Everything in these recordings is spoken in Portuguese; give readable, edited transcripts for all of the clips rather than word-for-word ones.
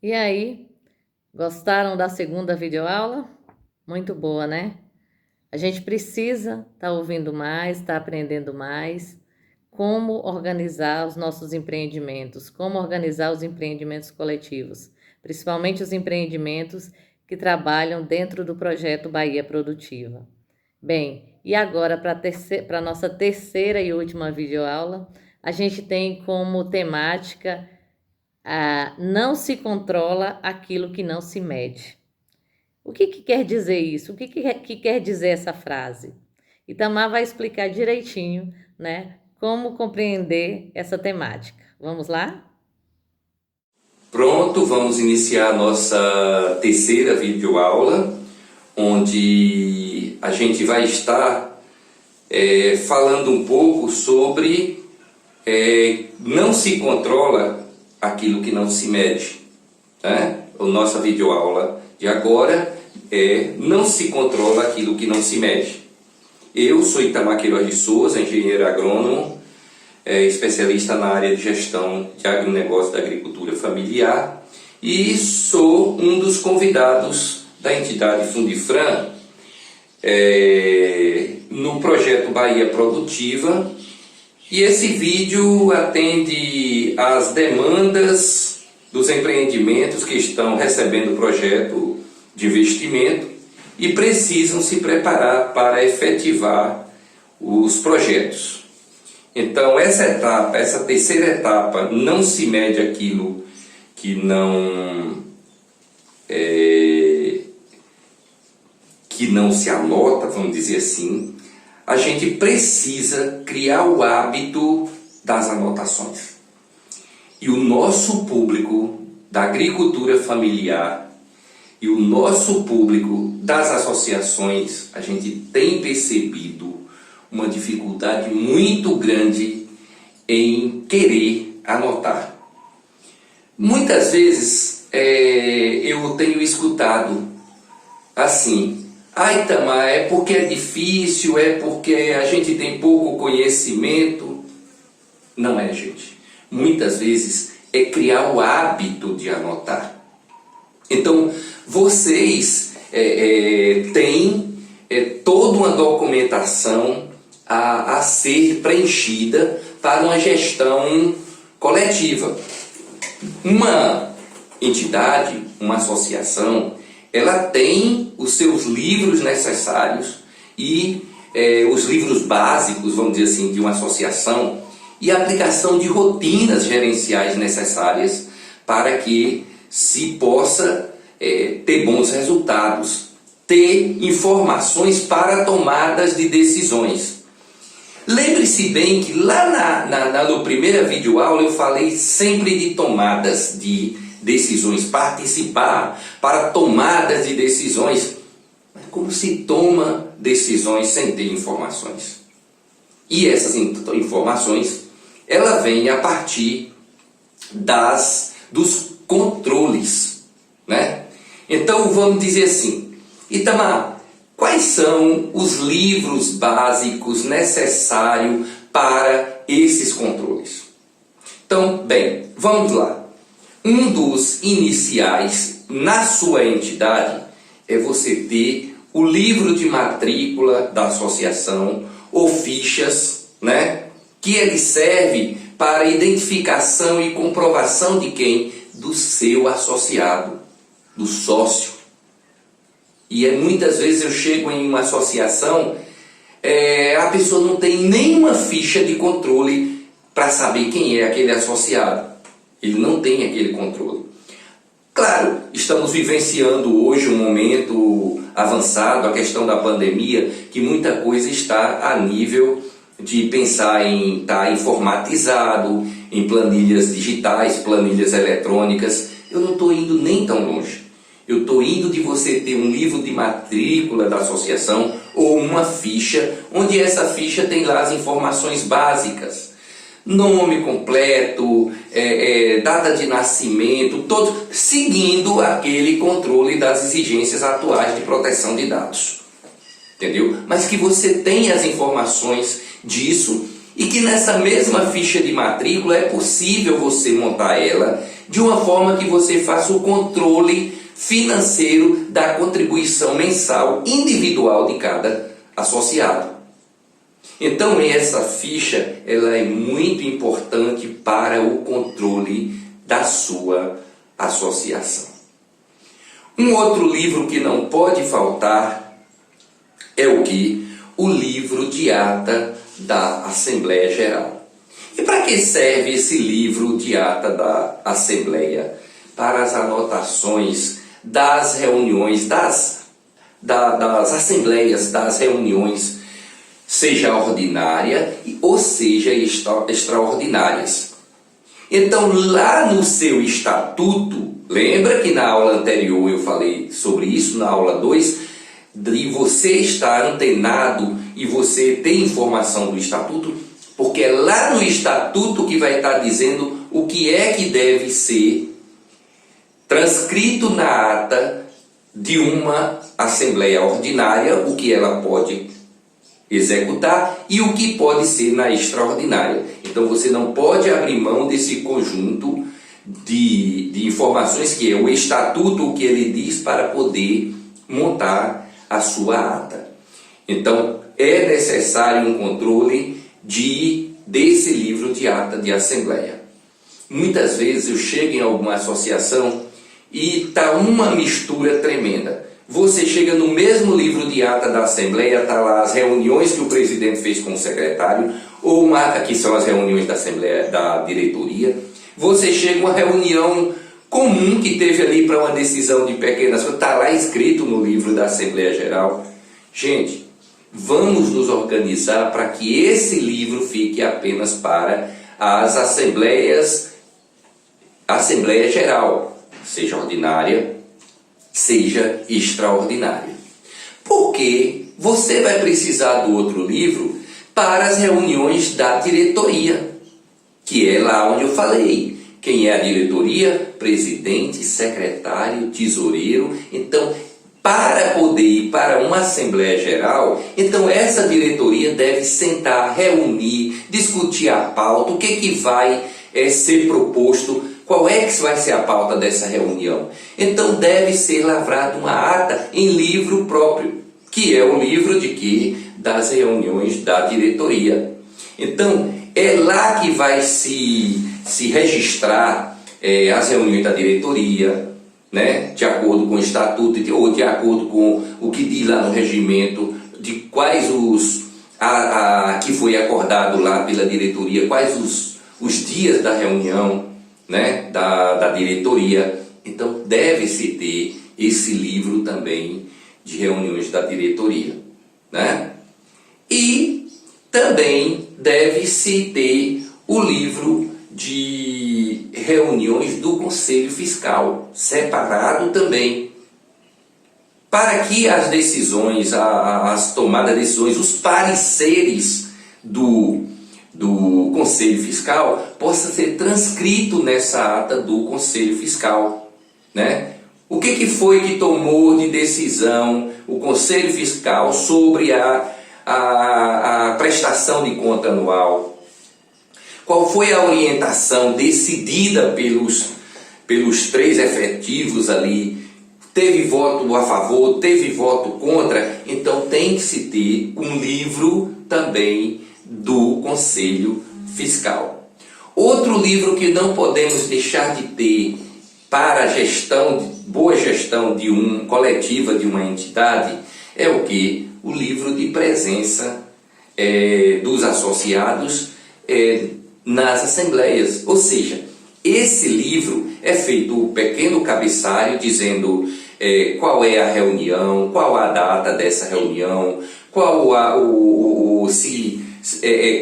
E aí, gostaram da segunda videoaula? Muito boa, né? A gente precisa estar ouvindo mais, estar aprendendo mais como organizar os nossos empreendimentos, como organizar os empreendimentos coletivos, principalmente os empreendimentos que trabalham dentro do projeto Bahia Produtiva. Bem, e agora para a nossa terceira e última videoaula, a gente tem como temática não se controla aquilo que não se mede. O que quer dizer isso? O que quer dizer essa frase? Itamar vai explicar direitinho, né, como compreender essa temática. Vamos lá? Pronto, vamos iniciar a nossa terceira videoaula, onde a gente vai estar falando um pouco sobre não se controla aquilo que não se mede. Né? A nossa videoaula de agora é não se controla aquilo que não se mede. Eu sou Itamar Queiroz de Souza, engenheiro agrônomo, especialista na área de gestão de agronegócio da agricultura familiar, e sou um dos convidados da entidade Fundifram no projeto Bahia Produtiva. E esse vídeo atende às demandas dos empreendimentos que estão recebendo o projeto de investimento e precisam se preparar para efetivar os projetos. Então essa terceira etapa, não se mede aquilo que não se anota, vamos dizer assim. A gente precisa criar o hábito das anotações. E o nosso público da agricultura familiar e o nosso público das associações, a gente tem percebido uma dificuldade muito grande em querer anotar. Muitas vezes eu tenho escutado assim: Itamar, é porque é difícil, é porque a gente tem pouco conhecimento. Não é, gente. Muitas vezes é criar o hábito de anotar. Então, vocês têm toda uma documentação a ser preenchida para uma gestão coletiva. Uma entidade, uma associação, ela tem os seus livros necessários e os livros básicos, vamos dizer assim, de uma associação, e a aplicação de rotinas gerenciais necessárias para que se possa ter bons resultados, ter informações para tomadas de decisões. Lembre-se bem que lá na primeira videoaula eu falei sempre de tomadas de decisões, participar para tomadas de decisões. Mas como se toma decisões sem ter informações? E essas informações, ela vem a partir dos controles, né? Então vamos dizer assim: Itamar, quais são os livros básicos necessários para esses controles? Então, bem, vamos lá. Um dos iniciais na sua entidade é você ter o livro de matrícula da associação ou fichas, né? Que ele serve para identificação e comprovação de quem? Do seu associado, do sócio. E muitas vezes eu chego em uma associação, a pessoa não tem nenhuma ficha de controle para saber quem é aquele associado. Ele não tem aquele controle. Claro, estamos vivenciando hoje um momento avançado, a questão da pandemia, que muita coisa está a nível de pensar em estar informatizado, em planilhas digitais, planilhas eletrônicas. Eu não estou indo nem tão longe. Eu estou indo de você ter um livro de matrícula da associação ou uma ficha, onde essa ficha tem lá as informações básicas. Nome completo, data de nascimento, todo seguindo aquele controle das exigências atuais de proteção de dados. entendeu? Mas que você tenha as informações disso e que nessa mesma ficha de matrícula é possível você montar ela de uma forma que você faça o controle financeiro da contribuição mensal individual de cada associado. Então essa ficha ela é muito importante para o controle da sua associação. Um outro livro que não pode faltar é o que? O livro de ata da Assembleia Geral. E para que serve esse livro de ata da Assembleia? Para as anotações das reuniões, das assembleias, das reuniões, seja ordinária ou seja extraordinárias. Então, lá no seu estatuto, lembra que na aula anterior eu falei sobre isso, na aula 2, de você estar antenado e você ter informação do estatuto, porque é lá no estatuto que vai estar dizendo o que é que deve ser transcrito na ata de uma assembleia ordinária, o que ela pode executar e o que pode ser na extraordinária. Então você não pode abrir mão desse conjunto de informações que é o estatuto, o que ele diz para poder montar a sua ata. Então é necessário um controle desse livro de ata de assembleia. Muitas vezes eu chego em alguma associação e está uma mistura tremenda. Você chega no mesmo livro de ata da Assembleia, está lá as reuniões que o presidente fez com o secretário, ou que são as reuniões da Assembleia, da diretoria. Você chega a uma reunião comum que teve ali para uma decisão de pequenas coisas, está lá escrito no livro da Assembleia Geral. Gente, vamos nos organizar para que esse livro fique apenas para as assembleias, Assembleia Geral, seja ordinária, seja extraordinária. Porque você vai precisar do outro livro para as reuniões da diretoria, que é lá onde eu falei. Quem é a diretoria? Presidente, secretário, tesoureiro. Então, para poder ir para uma Assembleia Geral, então essa diretoria deve sentar, reunir, discutir a pauta, o que vai ser proposto, qual é que vai ser a pauta dessa reunião. Então deve ser lavrada uma ata em livro próprio, que é o livro de quê? Das reuniões da diretoria. Então é lá que vai se registrar as reuniões da diretoria, né? De acordo com o estatuto ou de acordo com o que diz lá no regimento, de quais que foi acordado lá pela diretoria, quais os dias da reunião, né, da diretoria. Então deve-se ter esse livro também de reuniões da diretoria, né? E também deve-se ter o livro de reuniões do Conselho Fiscal, separado também, para que as decisões, as tomadas de decisões, os pareceres do Conselho Fiscal possa ser transcrito nessa ata do Conselho Fiscal, né? O que foi que tomou de decisão o Conselho Fiscal sobre a prestação de conta anual? Qual foi a orientação decidida pelos 3 efetivos ali? Teve voto a favor, teve voto contra? Então tem que se ter um livro também do Conselho Fiscal. Outro livro que não podemos deixar de ter para a boa gestão coletiva de uma entidade é o que? O livro de presença dos associados nas assembleias. Ou seja, esse livro é feito um pequeno cabeçalho dizendo qual é a reunião, qual a data dessa reunião, qual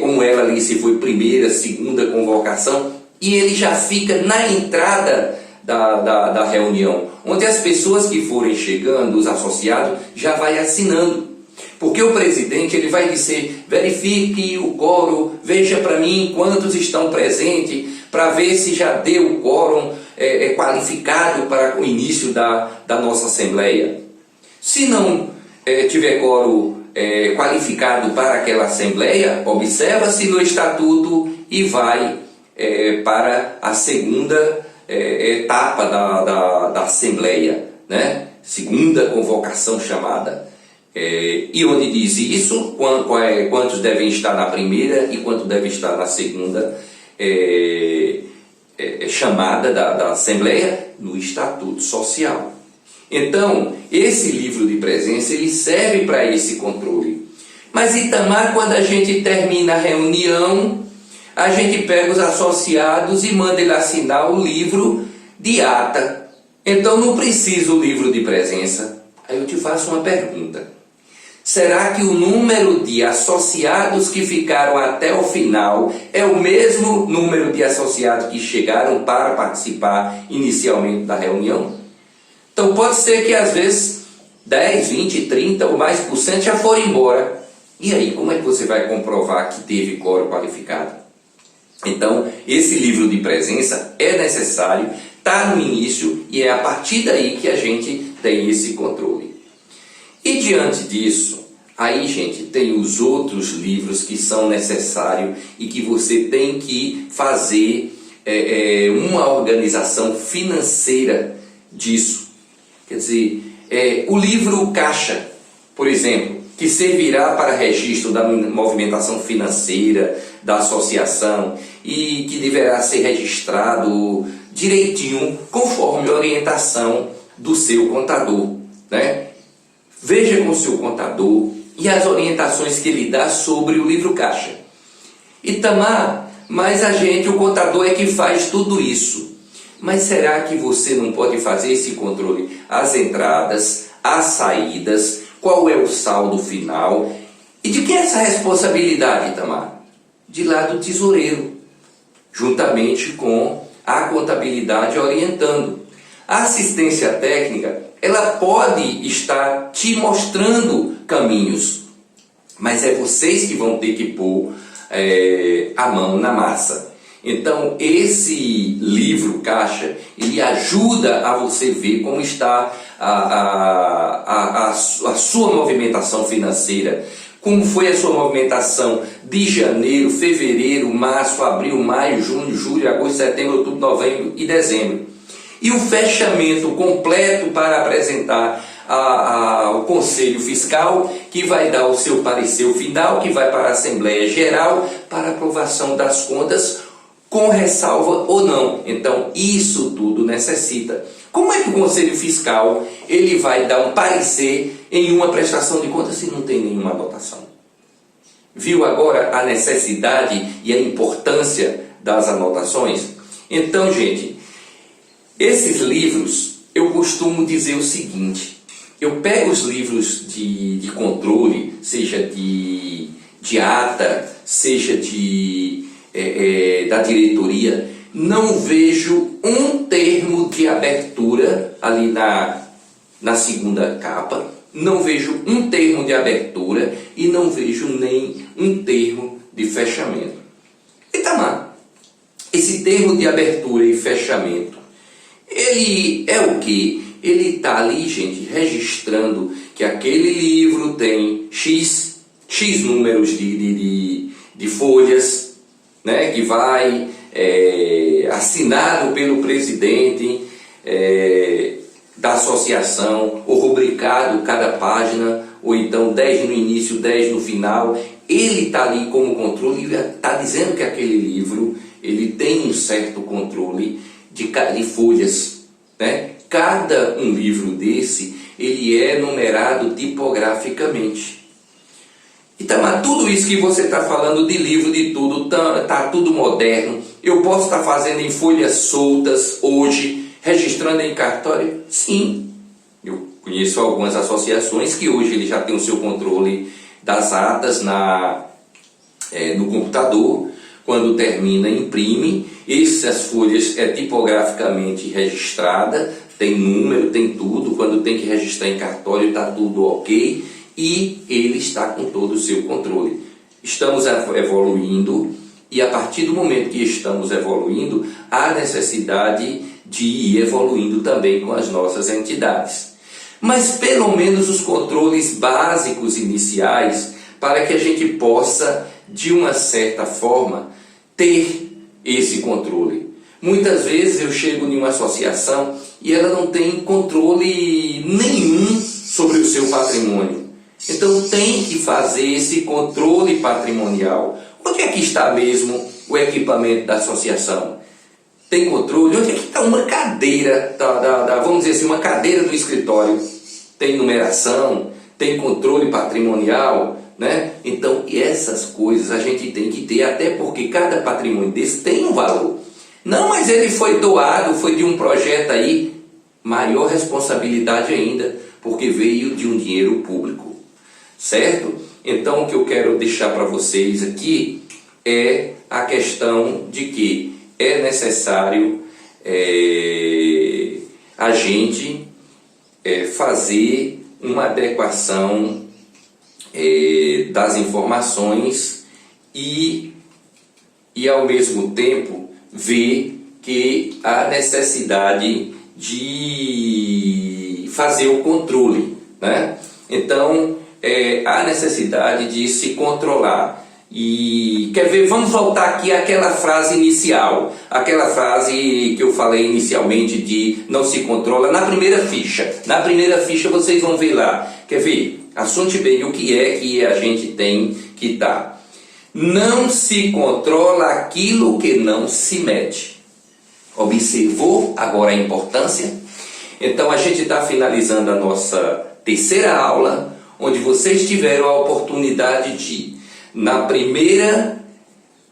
como ela ali, se foi primeira, segunda convocação, e ele já fica na entrada da reunião, onde as pessoas que forem chegando, os associados, já vai assinando. Porque o presidente ele vai dizer, verifique o quórum, veja para mim quantos estão presentes, para ver se já deu o quórum qualificado para o início da nossa Assembleia. Se não tiver quórum qualificado para aquela assembleia, observa-se no estatuto e vai para a segunda etapa da assembleia, né? Segunda convocação chamada. E onde diz isso, quantos devem estar na primeira e quantos devem estar na segunda chamada da Assembleia, no Estatuto Social. Então, esse livro de presença, ele serve para esse controle. Mas Itamar, quando a gente termina a reunião, a gente pega os associados e manda ele assinar o livro de ata. Então, não precisa o livro de presença. Aí eu te faço uma pergunta. Será que o número de associados que ficaram até o final é o mesmo número de associados que chegaram para participar inicialmente da reunião? Então pode ser que às vezes 10, 20, 30 ou mais por cento já foram embora. E aí, como é que você vai comprovar que teve quórum qualificado? Então, esse livro de presença é necessário, está no início e é a partir daí que a gente tem esse controle. E diante disso, aí, gente, tem os outros livros que são necessários e que você tem que fazer uma organização financeira disso. Quer dizer, o livro caixa, por exemplo, que servirá para registro da movimentação financeira da associação e que deverá ser registrado direitinho, conforme a orientação do seu contador, né? Veja com o seu contador e as orientações que ele dá sobre o livro caixa. Itamar, mas o contador é que faz tudo isso. Mas será que você não pode fazer esse controle? As entradas, as saídas, qual é o saldo final? E de quem é essa responsabilidade, Itamar? De lá do tesoureiro, juntamente com a contabilidade orientando. A assistência técnica, ela pode estar te mostrando caminhos, mas é vocês que vão ter que pôr a mão na massa. Então, esse livro caixa, ele ajuda a você ver como está a sua movimentação financeira, como foi a sua movimentação de janeiro, fevereiro, março, abril, maio, junho, julho, agosto, setembro, outubro, novembro e dezembro. E o fechamento completo para apresentar ao Conselho Fiscal, que vai dar o seu parecer final, que vai para a Assembleia Geral para aprovação das contas, com ressalva ou não. Então, isso tudo necessita. Como é que o Conselho Fiscal ele vai dar um parecer em uma prestação de contas se não tem nenhuma anotação? Viu agora a necessidade e a importância das anotações? Então, gente, esses livros, eu costumo dizer o seguinte: eu pego os livros de controle, seja de ata, seja da diretoria, não vejo um termo de abertura ali na segunda capa, não vejo um termo de abertura e não vejo nem um termo de fechamento. Itamar, esse termo de abertura e fechamento, ele é o quê? Ele está ali, gente, registrando que aquele livro tem X números de folhas, né, que vai assinado pelo presidente da associação, ou rubricado cada página, ou então 10 no início, 10 no final. Ele está ali como controle, está dizendo que aquele livro ele tem um certo controle de folhas, né? Cada um livro desse, ele é numerado tipograficamente. Então, mas tudo isso que você está falando de livro, de tudo, tá tudo moderno. Eu posso estar fazendo em folhas soltas hoje, registrando em cartório? Sim. Eu conheço algumas associações que hoje ele já tem o seu controle das atas no computador. Quando termina, imprime. Essas folhas tipograficamente registrada, tem número, tem tudo. Quando tem que registrar em cartório, está tudo ok. E ele está com todo o seu controle. Estamos evoluindo, e a partir do momento que estamos evoluindo, há necessidade de ir evoluindo também com as nossas entidades. mas pelo menos os controles básicos iniciais para que a gente possa, de uma certa forma, ter esse controle. Muitas vezes eu chego em uma associação e ela não tem controle nenhum sobre o seu patrimônio. Então tem que fazer esse controle patrimonial. Onde é que está mesmo o equipamento da associação? Tem controle? Onde é que está uma cadeira, vamos dizer assim, uma cadeira do escritório? Tem numeração? Tem controle patrimonial? Né? Então essas coisas a gente tem que ter, até porque cada patrimônio desse tem um valor. Não, mas ele foi doado, foi de um projeto aí, maior responsabilidade ainda, porque veio de um dinheiro público, certo? Então o que eu quero deixar para vocês aqui é a questão de que é necessário a gente fazer uma adequação das informações e ao mesmo tempo ver que há necessidade de fazer o controle, né? Então há necessidade de se controlar. E quer ver, vamos voltar aqui àquela frase inicial, aquela frase que eu falei inicialmente de não se controla na primeira ficha. Na primeira ficha vocês vão ver lá. Quer ver? Assunte bem o que é que a gente tem que dar. Não se controla aquilo que não se mede. Observou agora a importância? Então a gente está finalizando a nossa terceira aula, onde vocês tiveram a oportunidade de, na primeira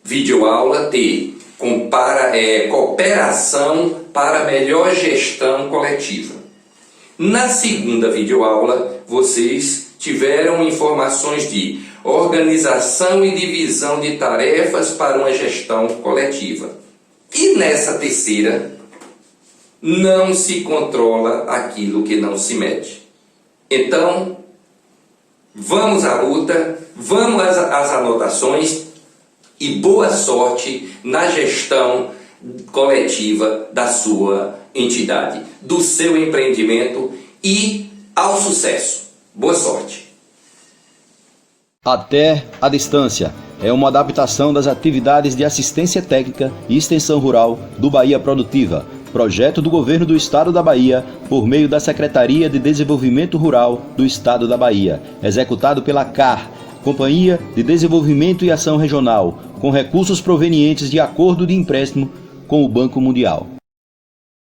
videoaula, ter cooperação para melhor gestão coletiva. Na segunda videoaula, vocês tiveram informações de organização e divisão de tarefas para uma gestão coletiva. E nessa terceira, não se controla aquilo que não se mede. Então, vamos à luta, vamos às anotações e boa sorte na gestão coletiva da sua entidade, do seu empreendimento e ao sucesso. Boa sorte! Até a distância é uma adaptação das atividades de assistência técnica e extensão rural do Bahia Produtiva, projeto do Governo do Estado da Bahia por meio da Secretaria de Desenvolvimento Rural do Estado da Bahia, executado pela CAR, Companhia de Desenvolvimento e Ação Regional, com recursos provenientes de acordo de empréstimo com o Banco Mundial.